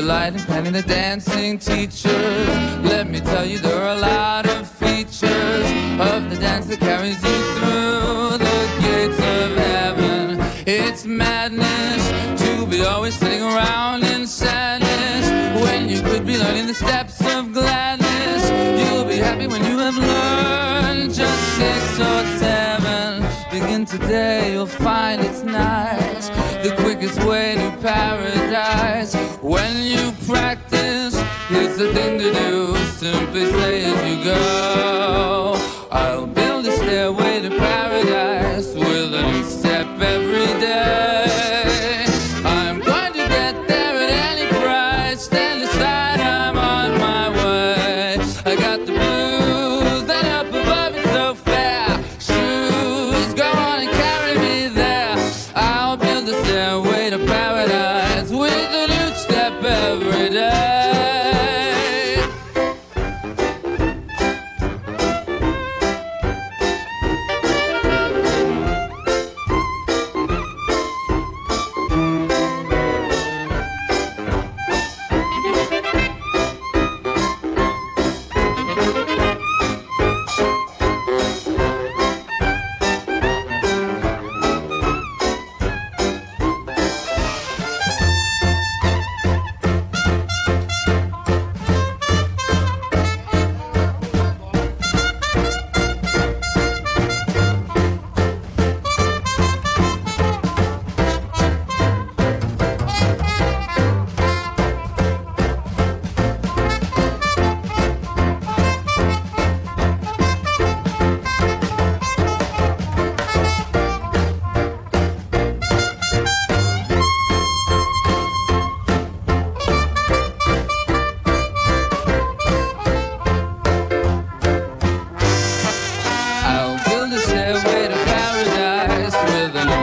delight in planning the dancing teachers. Let me tell you, there are a lot of features of the dance that carries you through the gates of heaven. It's madness to be always sitting around in sadness when you could be learning the steps of gladness. You'll be happy when you have learned just 6 or 7. Begin today, you'll find it's nice, the quickest way to paradise. When you practice, here's the thing to do, simply say as you go, I'll build a stairway to paradise with a new step every day. I'm going to get there at any price, stand aside, I'm on my way. I got the blues, then up above it's so fair. Shoes, go on and carry me there. I'll build a stairway to paradise with a new step every day.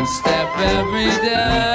Step every day.